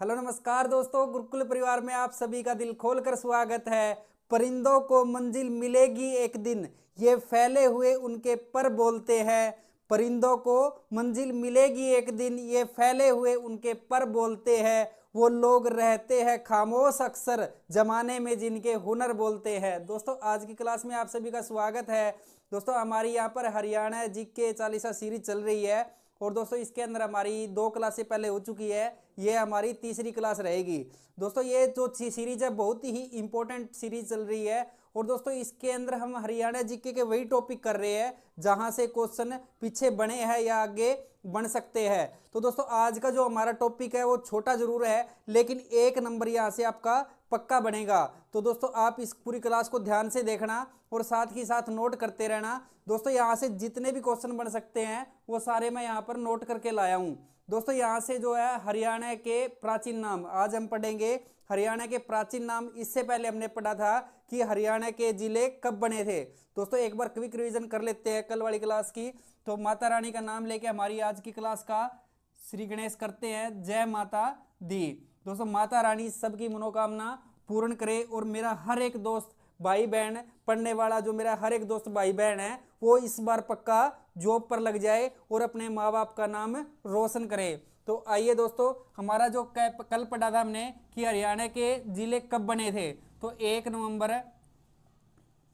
Hello नमस्कार दोस्तों, गुरुकुल परिवार में आप सभी का दिल खोलकर स्वागत है। परिंदों को मंजिल मिलेगी एक दिन, ये फैले हुए उनके पर बोलते हैं। परिंदों को मंजिल मिलेगी एक दिन, ये फैले हुए उनके पर बोलते हैं। वो लोग रहते हैं खामोश अक्सर, जमाने में जिनके हुनर बोलते हैं। दोस्तों, आज की क्लास में आप सभी का स्वागत है। दोस्तों, हमारी यहाँ पर हरियाणा जीके 40 सीरीज चल रही है और दोस्तों इसके अंदर हमारी 2 क्लासें पहले हो चुकी है, ये हमारी तीसरी क्लास रहेगी। दोस्तों, ये जो सीरीज है बहुत ही इंपॉर्टेंट सीरीज चल रही है और दोस्तों इसके अंदर हम हरियाणा जीके के वही टॉपिक कर रहे हैं जहां से क्वेश्चन पीछे बने हैं या आगे बन सकते हैं। तो दोस्तों, आज का जो हमारा टॉपिक है वो छोटा जरूर है लेकिन 1 नंबर यहाँ से आपका पक्का बनेगा। तो दोस्तों, आप इस पूरी क्लास को ध्यान से देखना और साथ ही साथ नोट करते रहना। दोस्तों, यहाँ से जितने भी क्वेश्चन बन सकते हैं वो सारे मैं यहाँ पर नोट करके लाया हूँ। दोस्तों, यहाँ से जो है हरियाणा के प्राचीन नाम आज हम पढ़ेंगे। हरियाणा के प्राचीन नाम, इससे पहले हमने पढ़ा था कि हरियाणा के जिले कब बने थे। दोस्तों, एक बार क्विक रिवीजन कर लेते हैं कल वाली क्लास की। तो माता रानी का नाम लेके हमारी आज की क्लास का श्री गणेश करते हैं। जय माता दी। दोस्तों, माता रानी सबकी मनोकामना पूर्ण करे और मेरा हर एक दोस्त भाई बहन पढ़ने वाला, जो मेरा हर एक दोस्त भाई बहन है, वो इस बार पक्का जॉब पर लग जाए और अपने माँ बाप का नाम रोशन करे। तो आइए दोस्तों, हमारा जो कल पढ़ा था हमने कि हरियाणा के जिले कब बने थे। तो 1 नवंबर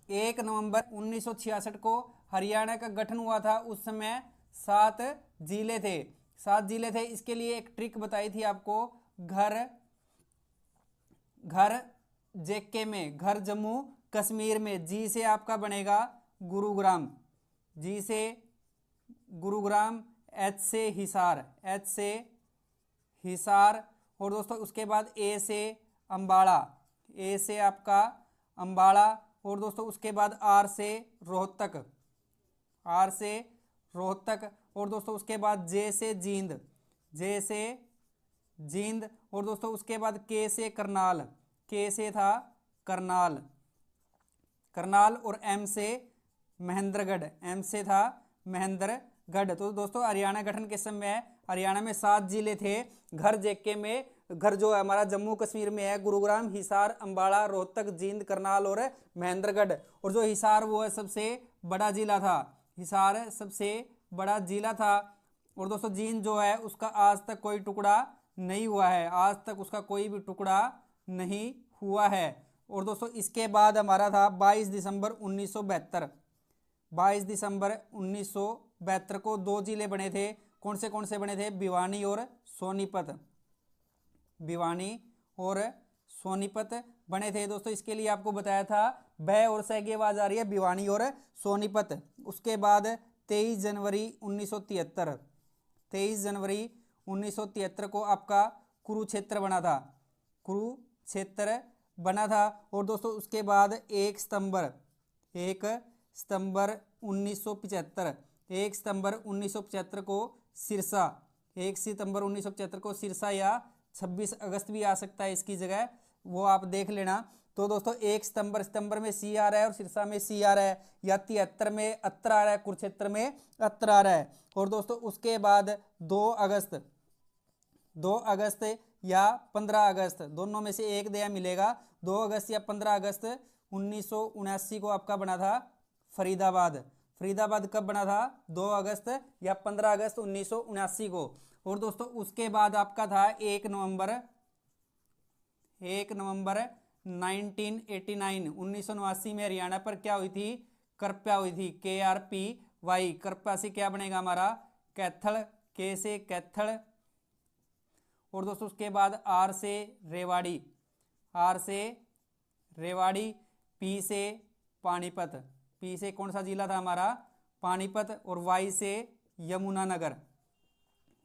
1966 को हरियाणा का गठन हुआ था। उस समय 7 जिले थे। 7 जिले थे। इसके लिए एक ट्रिक बताई थी आपको। घर जेके में, घर जम्मू कश्मीर में। जी से आपका बनेगा गुरुग्राम, जी से गुरुग्राम, एच से हिसार, एच से हिसार। और दोस्तों उसके बाद ए से अंबाड़ा, ए से आपका अंबाड़ा। और दोस्तों उसके बाद आर से रोहतक, आर से रोहतक। और दोस्तों उसके बाद जे से जींद, जे से जींद। और दोस्तों उसके बाद के से करनाल, के से था करनाल, करनाल। और एम से महेंद्रगढ़, एम से था महेंद्रगढ़। तो दोस्तों हरियाणा गठन के समय हरियाणा में 7 जिले थे। घर जेके में, घर जो हमारा जम्मू कश्मीर में है, गुरुग्राम, हिसार, अंबाला, रोहतक, जींद, करनाल और महेंद्रगढ़। और जो हिसार वो है सबसे बड़ा जिला था, हिसार सबसे बड़ा जिला था। और दोस्तों जींद जो है उसका आज तक कोई टुकड़ा नहीं हुआ है, आज तक उसका कोई भी टुकड़ा नहीं हुआ है। और दोस्तों इसके बाद हमारा था 22 दिसंबर 1972। 22 दिसंबर 1972 को 2 जिले बने थे। कौन से बने थे? भिवानी और सोनीपत, भिवानी और सोनीपत बने थे। दोस्तों इसके लिए आपको बताया था ब और स की आवाज आ रही है, भिवानी और सोनीपत। उसके बाद 23 जनवरी 1973, 23 जनवरी 1973 को आपका कुरुक्षेत्र बना था, कुरुक्षेत्र बना था। और दोस्तों उसके बाद 1 सितंबर 1975, 1 सितंबर 1975 को सिरसा, 1 सितंबर 1975 को सिरसा, या 26 अगस्त भी आ सकता है इसकी जगह, वो आप देख लेना। तो दोस्तों 1 सितंबर में सी आ रहा है और सिरसा में सी आ रहा है, या 73 में अत्र आ रहा है, कुरुक्षेत्र में अत्र आ रहा है। और दोस्तों उसके बाद 2 अगस्त या 15 अगस्त, दोनों में से एक दिया मिलेगा। 2 अगस्त या 15 अगस्त 1979 को आपका बना था फरीदाबाद। फरीदाबाद कब बना था? 2 अगस्त या 15 अगस्त 1979 को। और दोस्तों उसके बाद आपका था 1 नवंबर 1989, 1989 में हरियाणा पर क्या हुई थी? कृपया हुई थी, KRPY। कृपया से क्या बनेगा हमारा? कैथल, के से कैथल। और दोस्तों उसके बाद आर से रेवाड़ी, आर से रेवाड़ी। पी से पानीपत, पी से कौन सा जिला था हमारा? पानीपत। और वाई से यमुनानगर,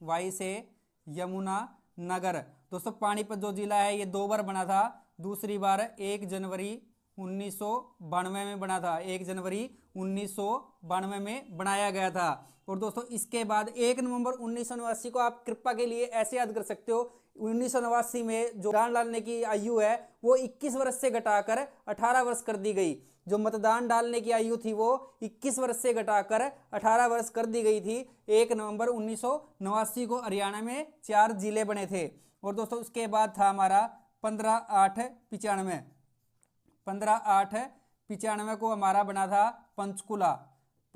वाई से यमुनानगर। दोस्तों पानीपत जो जिला है ये 2 बार बना था। दूसरी बार 1 जनवरी 1992 में बना था, 1 जनवरी 1992 में बनाया गया था। और दोस्तों इसके बाद 1 नवंबर 1989 को आप कृपा के लिए ऐसे याद कर सकते हो। 1989 में जो मतदान डालने की आयु है वो 21 वर्ष से घटाकर 18 वर्ष कर दी गई। जो मतदान डालने की आयु थी वो 21 वर्ष से घटाकर 18 वर्ष कर दी गई थी। 1 नवंबर 1989 को हरियाणा में 4 जिले बने थे। और दोस्तों उसके बाद था हमारा 15/8/95। 15/8/95 को हमारा बना था पंचकुला।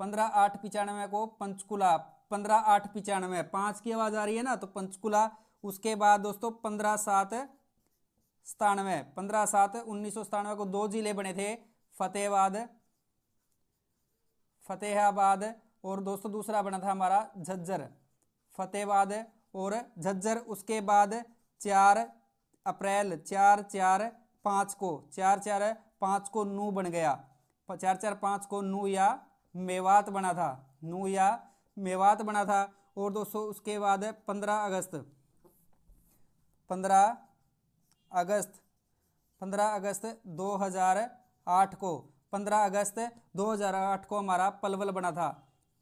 15/8/95 को पंचकुला। 15/8/95 5 की आवाज आ रही है ना, तो पंचकुला। उसके बाद दोस्तों 15/7/97। 15/7/1997 को 2 जिले बने थे, फतेहाबाद और दोस्तों दूसरा बना था हमारा झज्जर। फतेहाबाद और झज्जर। उसके बाद 4 अप्रैल 4/4/5 को नू बन गया। 4/4/5 को नू या मेवात बना था। नू या मेवात बना था। और दोस्तों उसके बाद 15 अगस्त 2008 को 15 अगस्त 2008 को हमारा पलवल बना था।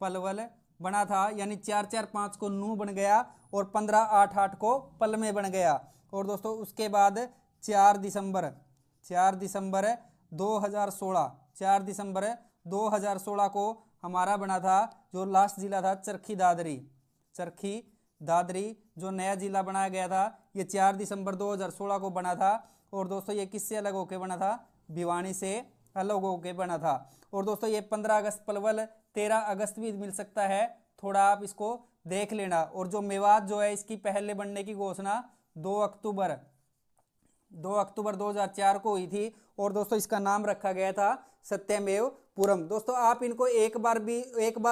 पलवल बना था, यानी 4/4/5 को नू बन गया और 15/8/8 को पलमे बन गया। और दोस्तों उसके बाद 4 दिसंबर 2016 4 दिसंबर 2016 को हमारा बना था, जो लास्ट जिला था चरखी दादरी जो नया जिला बनाया गया था, ये 4 दिसंबर 2016 को बना था। और दोस्तों ये किससे अलग होकर बना था? भिवानी से अलग होकर बना था। और दोस्तों ये 15 अगस्त पलवल, 13 अगस्त भी मिल सकता है, थोड़ा आप इसको देख लेना। और जो मेवात जो है, इसकी पहले बनने की घोषणा 2 अक्टूबर 2004 को हुई थी। और दोस्तों इसका नाम रखा गया था सत्यमेव पुरम। दोस्तों आप इनको एक बार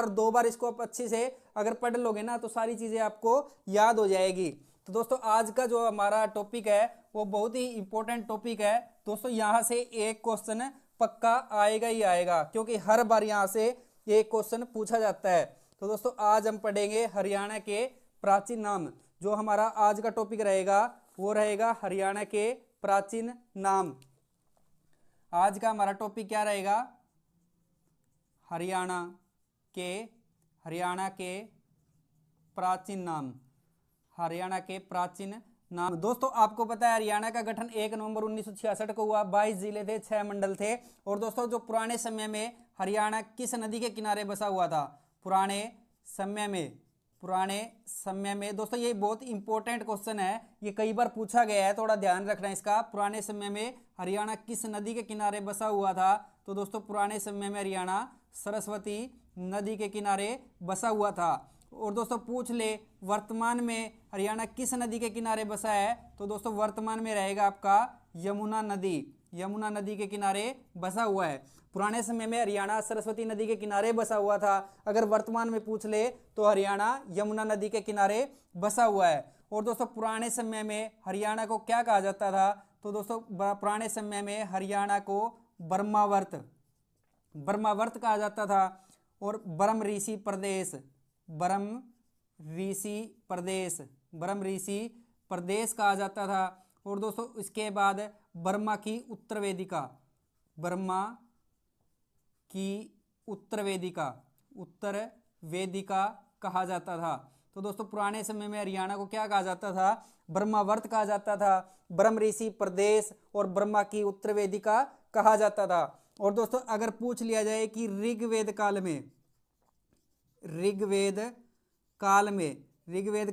2 बार इसको आप अच्छे से अगर पढ़ लोगे ना, तो सारी चीजें आपको याद हो जाएगी। तो दोस्तों आज का जो हमारा टॉपिक है वो बहुत ही इंपॉर्टेंट टॉपिक है। दोस्तों यहाँ से एक क्वेश्चन पक्का आएगा ही आएगा, क्योंकि हर बार यहाँ से एक क्वेश्चन पूछा जाता है। तो दोस्तों आज हम पढ़ेंगे हरियाणा के प्राचीन नाम। जो हमारा आज का टॉपिक रहेगा वो रहेगा हरियाणा के प्राचीन नाम। आज का हमारा टॉपिक क्या रहेगा? हरियाणा के प्राचीन नाम। हरियाणा के प्राचीन नाम। दोस्तों आपको पता है हरियाणा का गठन 1 नवंबर 1966 को हुआ। 22 जिले थे, 6 मंडल थे। और दोस्तों जो पुराने समय में हरियाणा किस नदी के किनारे बसा हुआ था? पुराने समय में दोस्तों ये बहुत इंपॉर्टेंट क्वेश्चन है, ये कई बार पूछा गया है, थोड़ा ध्यान रखना इसका। पुराने समय में हरियाणा किस नदी के किनारे बसा हुआ था? तो दोस्तों पुराने समय में हरियाणा सरस्वती नदी के किनारे बसा हुआ था। और दोस्तों पूछ ले वर्तमान में हरियाणा किस नदी के किनारे बसा है? तो दोस्तों वर्तमान में रहेगा आपका यमुना नदी के किनारे बसा हुआ है। पुराने समय में हरियाणा सरस्वती नदी के किनारे बसा हुआ था। अगर वर्तमान में पूछ ले तो हरियाणा यमुना नदी के किनारे बसा हुआ है। और दोस्तों पुराने समय में हरियाणा को क्या कहा जाता था? तो दोस्तों पुराने समय में हरियाणा को ब्रह्मावर्त कहा जाता था। और ब्रह्म ऋषि प्रदेश कहा जाता था। और दोस्तों इसके बाद बर्मा की उत्तर वेदिका कहा जाता था। तो दोस्तों पुराने समय में हरियाणा को क्या कहा जाता था? ब्रह्मावर्त कहा जाता था, ब्रह्म ऋषि प्रदेश और ब्रह्मा की उत्तर वेदिका कहा जाता था। और दोस्तों अगर पूछ लिया जाए कि ऋग्वेद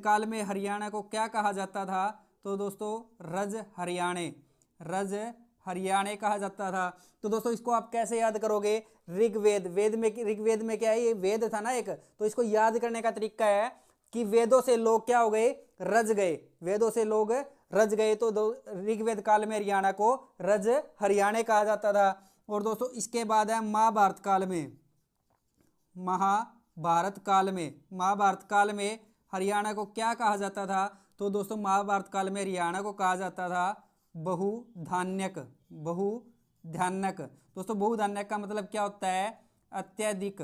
काल में हरियाणा को क्या कहा जाता था? तो दोस्तों रज हरियाणे कहा जाता था। तो दोस्तों इसको आप कैसे याद करोगे? ऋग्वेद में क्या है? ये वेद था ना एक, तो इसको याद करने का तरीका है कि वेदों से लोग क्या हो गए? रज गए। तो ऋग्वेद काल में हरियाणा को रज हरियाणे कहा जाता था। और दोस्तों इसके बाद है महाभारत काल में हरियाणा को क्या कहा जाता था? तो दोस्तों महाभारत काल में हरियाणा को कहा जाता था बहुधान्यक। दोस्तों बहुधान्यक का मतलब क्या होता है? अत्यधिक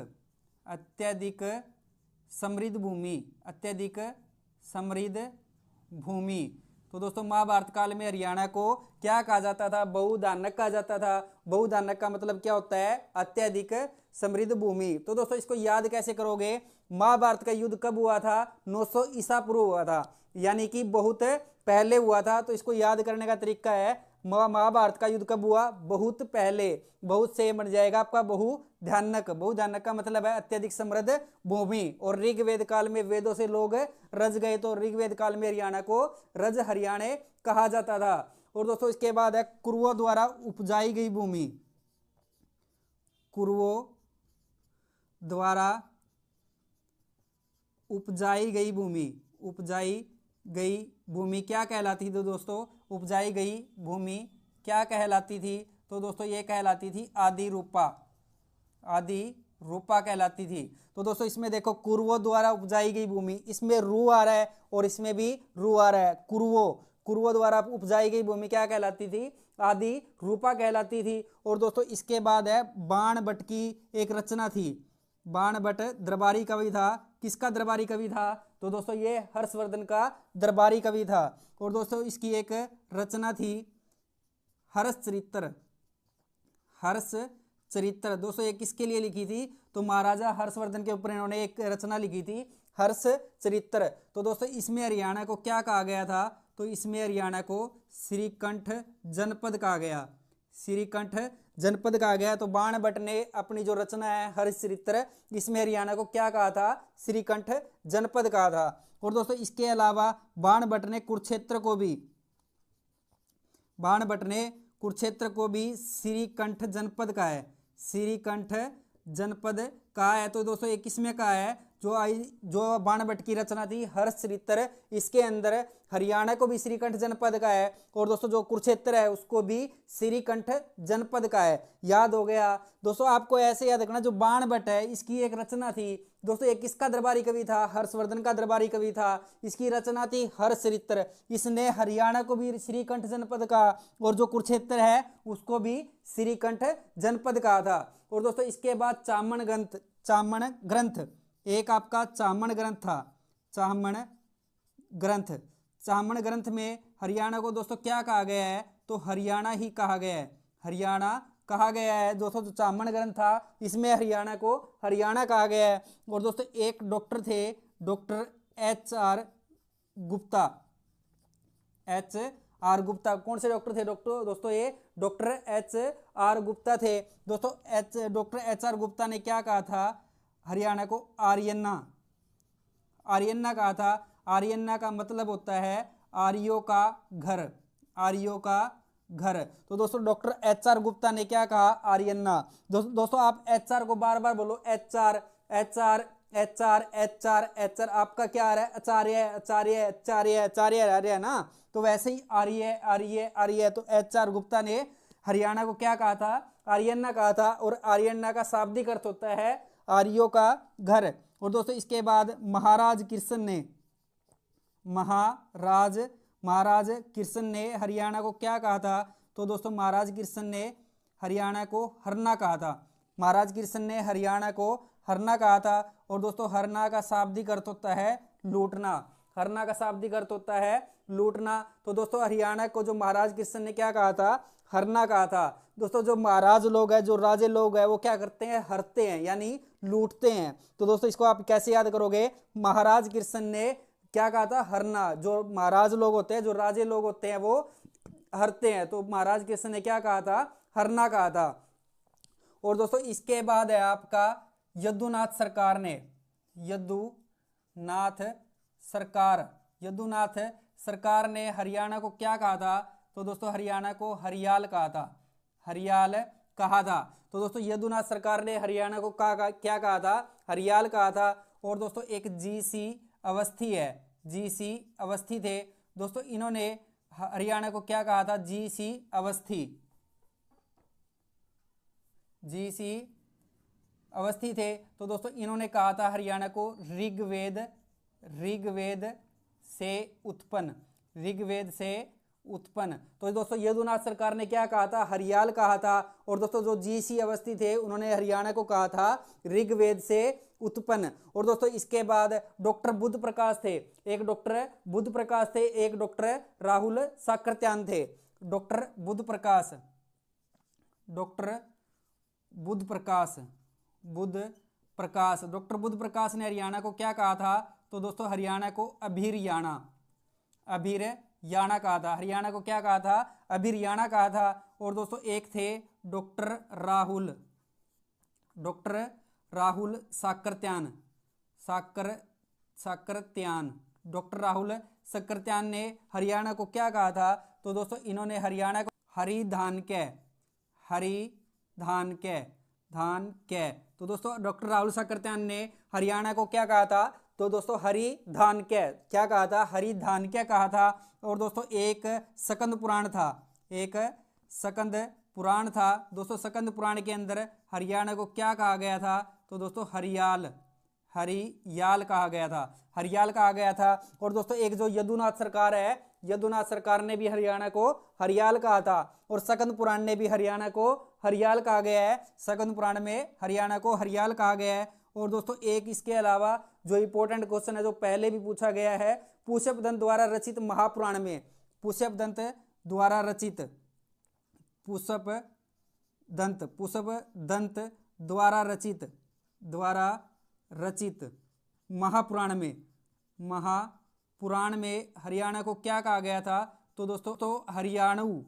समृद्ध भूमि। तो दोस्तों महाभारत काल में हरियाणा को क्या कहा जाता था? बहुधान्यक कहा जाता था। बहुधान्यक का मतलब क्या होता है? अत्यधिक समृद्ध भूमि। तो दोस्तों इसको याद कैसे करोगे? महाभारत का युद्ध कब हुआ था? 900 ईसा पूर्व हुआ था, यानी कि बहुत पहले हुआ था। तो इसको याद करने का तरीका है महाभारत का युद्ध कब हुआ? बहुत पहले। बहुत से बन जाएगा आपका बहुध्यानक। बहुध्यानक का मतलब है अत्यधिक समृद्ध भूमि। और ऋग्वेद काल में वेदों से लोग रज गए, तो ऋग्वेद काल में हरियाणा को रज हरियाणे कहा जाता था। और दोस्तों इसके बाद है कुरुओं द्वारा उपजाई गई भूमि। कुरुओं द्वारा उपजाई गई भूमि। उपजाई गई भूमि क्या कहलाती थी दोस्तों? उपजाई गई भूमि क्या कहलाती थी? तो दोस्तों ये कहलाती थी आदि रूपा। आदि रूपा कहलाती थी। तो दोस्तों इसमें देखो कुरुओं द्वारा उपजाई गई भूमि, इसमें रू आ रहा है और इसमें भी रू आ रहा है। कुरुओं, कुरुओं द्वारा उपजाई गई भूमि क्या कहलाती थी? आदि रूपा कहलाती थी। और दोस्तों इसके बाद है बाणभट्ट की एक रचना थी। बाणभट्ट दरबारी कवि था। किसका दरबारी कवि था? तो दोस्तों ये हर्षवर्धन का दरबारी कवि था। और दोस्तों इसकी एक रचना थी हर्षचरित्र। हर्षचरित्र दोस्तों ये किसके लिए लिखी थी? तो महाराजा हर्षवर्धन के ऊपर इन्होंने एक रचना लिखी थी हर्षचरित्र। तो दोस्तों इसमें हरियाणा को क्या कहा गया था? तो इसमें हरियाणा को श्रीकंठ जनपद कहा गया। श्रीकंठ जनपद कहा गया। तो बाणभट्ट ने अपनी जो रचना है हर्षचरित्र, इसमें हरियाणा को क्या कहा था? श्रीकंठ जनपद कहा था। और दोस्तों इसके अलावा बाणभट्ट ने कुरुक्षेत्र को भी श्रीकंठ जनपद का है। श्रीकंठ जनपद कहा है। तो दोस्तों ये किसमें कहा है? जो बाणभट्ट की रचना थी हर्षचरित्र, इसके अंदर हरियाणा को भी श्रीकंठ जनपद का है। और दोस्तों जो कुरुक्षेत्र है उसको भी श्रीकंठ जनपद का है। याद हो गया दोस्तों? आपको ऐसे याद रखना, जो बाणभट्ट है इसकी एक रचना थी दोस्तों, ये किसका दरबारी कवि था? हर्षवर्धन का दरबारी कवि था। इसकी रचना थी हर्षचरित्र। इसने हरियाणा को भी श्रीकंठ जनपद का और जो कुरुक्षेत्र है उसको भी श्रीकंठ जनपद कहा था। और दोस्तों इसके बाद चामण ग्रंथ एक आपका चामण ग्रंथ था। चामण ग्रंथ में हरियाणा को दोस्तों क्या कहा गया है? तो हरियाणा ही कहा गया है। हरियाणा कहा गया है दोस्तों। जो चामण ग्रंथ था इसमें हरियाणा को हरियाणा कहा गया है। और दोस्तों एक डॉक्टर थे, doctor HR Gupta. HR Gupta कौन से डॉक्टर थे दोस्तों? ये डॉक्टर HR गुप्ता थे दोस्तों। डॉक्टर HR गुप्ता ने क्या कहा था? हरियाणा को आर्यन्ना कहा था। आर्यन्ना का मतलब होता है आर्यों का घर। आर्यों का घर। तो दोस्तों डॉक्टर HR गुप्ता ने क्या कहा? आर्यन्ना। दोस्तों आप HR को बार बार बोलो, HR HR HR HR HR। आपका क्या आ रहा है? आचार्य आचार्य आचार्य आचार्य आ रहा है ना? तो वैसे ही आर्य आर्य आर्य। तो HR गुप्ता ने हरियाणा को क्या कहा था? आर्यन्ना कहा था। और आर्यन्ना का शाब्दिक अर्थ होता है आर्यों का घर। और दोस्तों इसके बाद महाराज कृष्ण ने हरियाणा को क्या कहा था? तो दोस्तों महाराज कृष्ण ने हरियाणा को हरना कहा था। महाराज कृष्ण ने हरियाणा को हरना कहा था। और दोस्तों हरना का शाब्दिक अर्थ होता है लूटना। हरना का शाब्दिक अर्थ होता है लूटना। तो दोस्तों हरियाणा को जो महाराज कृष्ण ने क्या कहा था? हरना कहा था। दोस्तों जो महाराज लोग हैं, जो राजे लोग हैं, वो क्या करते हैं? हरते हैं, यानी लूटते हैं। तो दोस्तों इसको आप कैसे याद करोगे? महाराज कृष्ण ने क्या कहा था? हरना। जो महाराज लोग होते हैं, जो राजे लोग होते हैं, वो हरते हैं। तो महाराज कृष्ण ने क्या कहा था? हरना कहा था। और दोस्तों इसके बाद है आपका यदुनाथ सरकार ने हरियाणा को क्या कहा था? तो दोस्तों हरियाणा को हरियाल कहा था। तो दोस्तों यदुनाथ सरकार ने हरियाणा को क्या कहा था? हरियाल कहा था। और दोस्तों एक GC अवस्थी थे दोस्तों, इन्होंने हरियाणा को क्या कहा था? GC अवस्थी थे। तो दोस्तों इन्होंने कहा था हरियाणा को ऋग्वेद से उत्पन्न। तो दोस्तों यदुनाथ सरकार ने क्या कहा था? हरियाल कहा था। और दोस्तों जो GC अवस्थी थे उन्होंने हरियाणा को कहा था ऋग्वेद से उत्पन्न। और दोस्तों इसके बाद डॉक्टर बुद्ध प्रकाश थे। एक डॉक्टर राहुल साकृत्यायन थे। डॉक्टर बुद्ध प्रकाश ने हरियाणा को क्या कहा था? तो दोस्तों हरियाणा को अभिरयाणा याना कहा था, हरियाणा को क्या कहा था, अभिरयाणा कहा था। और दोस्तों एक थे डॉक्टर राहुल साकरत्यान। डॉक्टर राहुल साकरत्यान ने हरियाणा को क्या कहा था, तो दोस्तों इन्होंने हरियाणा को धान कै। तो दोस्तों डॉक्टर राहुल साकरत्यान ने हरियाणा को क्या कहा था, तो दोस्तों हरि धान कै क्या कहा था, हरि धान कै कहा था। और दोस्तों एक सकंद पुराण था। दोस्तों सकंद पुराण के अंदर हरियाणा को क्या कहा गया था, तो दोस्तों हरियाल कहा गया था। और दोस्तों एक जो यदुनाथ सरकार ने भी हरियाणा को हरियाल कहा था, और सकंद पुराण ने भी हरियाणा को हरियाल कहा गया है। सकंद पुराण में हरियाणा को हरियाल कहा गया है। और दोस्तों एक इसके अलावा जो इंपॉर्टेंट क्वेश्चन है, जो पहले भी पूछा गया है, पुष्यपदंत द्वारा रचित महापुराण में, पुष्यपदंत द्वारा रचित महापुराण में हरियाणा को क्या कहा गया था, तो दोस्तों तो हरियाणऊ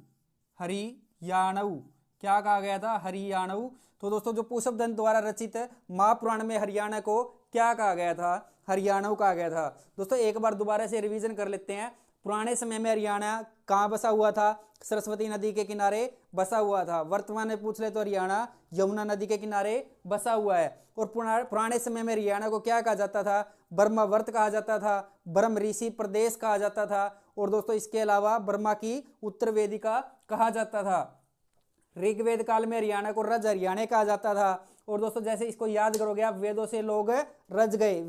क्या कहा गया था, हरियाणऊ। तो दोस्तों जो पुष्यपदंत द्वारा रचित महापुराण में हरियाणा को क्या कहा गया था, हरियाणऊ कहा गया था। दोस्तों एक बार दोबारा से रिवीजन कर लेते हैं। पुराने समय में हरियाणा कहाँ बसा हुआ था, सरस्वती नदी के किनारे बसा हुआ था। वर्तमान में पूछ ले तो हरियाणा यमुना नदी के किनारे बसा हुआ है। और पुराने समय में हरियाणा को क्या कहा जाता था, ब्रह्मावर्त कहा जाता था, ब्रह्म ऋषि प्रदेश कहा जाता था। और दोस्तों इसके अलावा ब्रह्मा की उत्तर वेदिका कहा जाता था। ऋग्वेद काल में हरियाणा को रज हरियाणे कहा जाता था। और दोस्तों जैसे इसको याद करोगे आप, वेदों से लोग रज गए,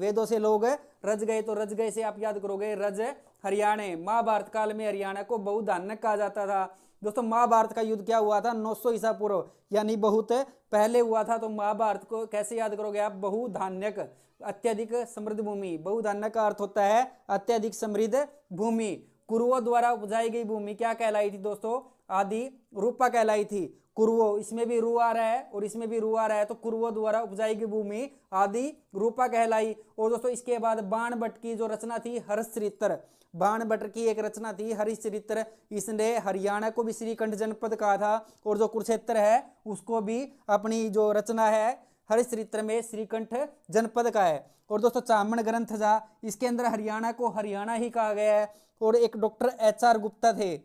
तो रज गए से आप याद करोगे रज हरियाणे। महाभारत काल में हरियाणा को बहुधान्यक कहा जाता था। दोस्तों महाभारत का युद्ध क्या हुआ था, 900 ईसा पूर्व, यानी बहुत पहले हुआ था। तो महाभारत को कैसे याद करोगे आप, बहुधान्यक, अत्यधिक समृद्ध भूमि। बहुधान्यक का अर्थ होता है अत्यधिक समृद्ध भूमि। कुरुओं द्वारा उपजाई गई भूमि क्या कहलाई थी दोस्तों, आदि रूपा कहलाई थी। कुरुओं, इसमें भी रू आ रहा है और इसमें भी रू आ रहा है, तो कुरुओं द्वारा उपजाई गई भूमि आदि रूपा कहलाई। और दोस्तों इसके बाद बाणभट्ट की जो रचना थी हर्षचरित्र, बाणभट्ट की एक रचना थी हरिश्चरित्र, इसने हरियाणा को भी श्रीकंठ जनपद कहा था। और जो कुरुक्षेत्र है उसको भी अपनी जो रचना है हरिश्चरित्र में श्रीकंठ जनपद का है। और दोस्तों चामन ग्रंथ था, इसके अंदर हरियाणा को हरियाणा ही कहा गया है। और एक डॉक्टर HR गुप्ता थे,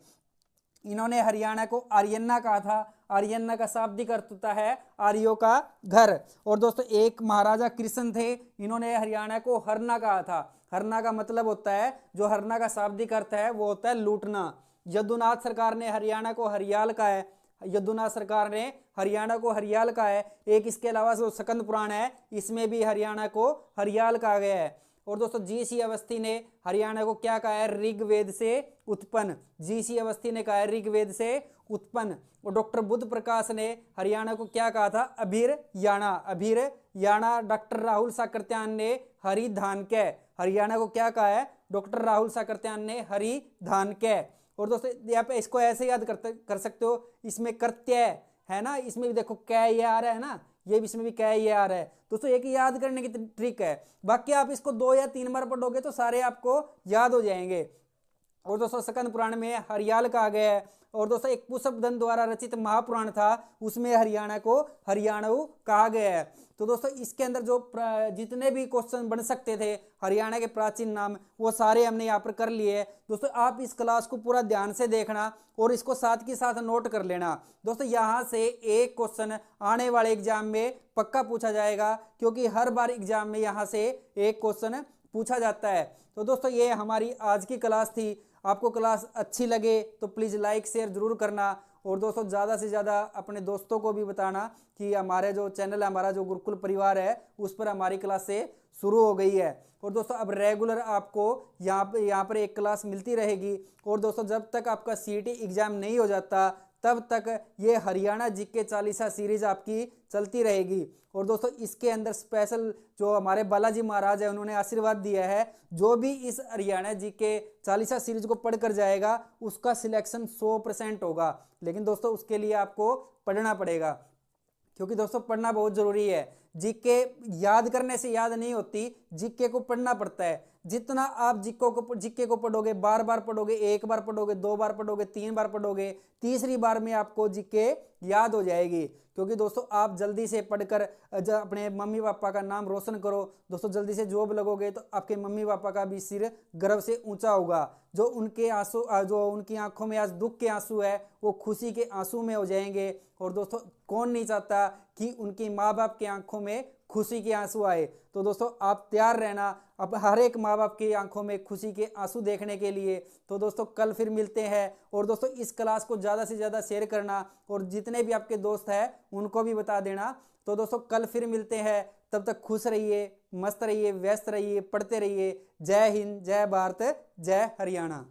इन्होंने हरियाणा को आर्यन्ना कहा था। आर्यन्ना का शाब्दिक अर्थ होता है आर्यों का घर। और दोस्तों एक महाराजा कृष्ण थे, इन्होंने हरियाणा को हरना कहा था। हरना का मतलब होता है, जो हरना का शाब्दिक अर्थ है वो होता है लूटना। यदुनाथ सरकार ने हरियाणा को हरियाल कहा है, यदुनाथ सरकार ने हरियाणा को हरियाल कहा है। एक इसके अलावा जो सकंद पुराण है, इसमें भी हरियाणा को हरियाल कहा गया है। और दोस्तों GC अवस्थी ने हरियाणा को क्या कहा है, ऋग्वेद से उत्पन्न। GC अवस्थी ने कहा है ऋग्वेद से उत्पन्न। और डॉक्टर बुद्ध प्रकाश ने हरियाणा को क्या कहा था, अभिरयाणा। डॉक्टर राहुल साकरत्यान ने हरि धान कै, हरियाणा को क्या कहा है, डॉक्टर राहुल साकरत्यान ने हरि धान कै। और दोस्तों यहाँ पे इसको ऐसे याद कर सकते हो, इसमें कृत्य है ना, इसमें भी देखो कै ये आ रहा है ना, ये भी इसमें भी कै ये आ रहा है। दोस्तों एक याद करने की ट्रिक है, बाकी आप इसको 2 या 3 बार पढ़ोगे तो सारे आपको याद हो जाएंगे। और दोस्तों सकंद पुराण में हरियाल कहा गया है। और दोस्तों एक पुष्यपदंत द्वारा रचित महापुराण था, उसमें हरियाणा को हरियाणऊ कहा गया है। तो दोस्तों इसके अंदर जो जितने भी क्वेश्चन बन सकते थे हरियाणा के प्राचीन नाम, वो सारे हमने यहाँ पर कर लिए। दोस्तों आप इस क्लास को पूरा ध्यान से देखना और इसको साथ के साथ नोट कर लेना। दोस्तों यहाँ से एक क्वेश्चन आने वाले एग्जाम में पक्का पूछा जाएगा, क्योंकि हर बार एग्जाम में यहाँ से एक क्वेश्चन पूछा जाता है। तो दोस्तों ये हमारी आज की क्लास थी। आपको क्लास अच्छी लगे तो प्लीज़ लाइक शेयर जरूर करना। और दोस्तों ज़्यादा से ज़्यादा अपने दोस्तों को भी बताना कि हमारे जो चैनल है, हमारा जो गुरुकुल परिवार है, उस पर हमारी क्लासें शुरू हो गई है। और दोस्तों अब रेगुलर आपको यहाँ पर एक क्लास मिलती रहेगी। और दोस्तों जब तक आपका CET एग्ज़ाम नहीं हो जाता तब तक ये हरियाणा GK 40 सीरीज़ आपकी चलती रहेगी। और दोस्तों इसके अंदर स्पेशल जो हमारे बालाजी महाराज है, उन्होंने आशीर्वाद दिया है, जो भी इस हरियाणा GK 40 सीरीज को पढ़कर जाएगा उसका सिलेक्शन 100% होगा। लेकिन दोस्तों उसके लिए आपको पढ़ना पड़ेगा। क्योंकि दोस्तों पढ़ना बहुत ज़रूरी है। जीके याद करने से याद नहीं होती, जीके को पढ़ना पड़ता है। जितना आप जीके को पढ़ोगे, बार बार पढ़ोगे, एक बार पढ़ोगे, 2 बार पढ़ोगे, 3 बार पढ़ोगे, तीसरी बार में आपको जीके याद हो जाएगी। क्योंकि दोस्तों आप जल्दी से पढ़कर अपने मम्मी पापा का नाम रोशन करो। दोस्तों जल्दी से जॉब लगोगे तो आपके मम्मी पापा का भी सिर गर्व से ऊंचा होगा। जो उनके आंसू, जो उनकी आंखों में आज दुख के आंसू है, वो खुशी के आंसू में हो जाएंगे। और दोस्तों कौन नहीं चाहता कि उनकी माँ बाप की आंखों में खुशी के आंसू आए। तो दोस्तों आप तैयार रहना अब हर एक माँ बाप की आंखों में खुशी के आंसू देखने के लिए। तो दोस्तों कल फिर मिलते हैं। और दोस्तों इस क्लास को ज़्यादा से ज़्यादा शेयर करना और जितने भी आपके दोस्त हैं उनको भी बता देना। तो दोस्तों कल फिर मिलते हैं, तब तक खुश रहिए, मस्त रहिए, व्यस्त रहिए, पढ़ते रहिए। जय हिंद, जय भारत, जय हरियाणा।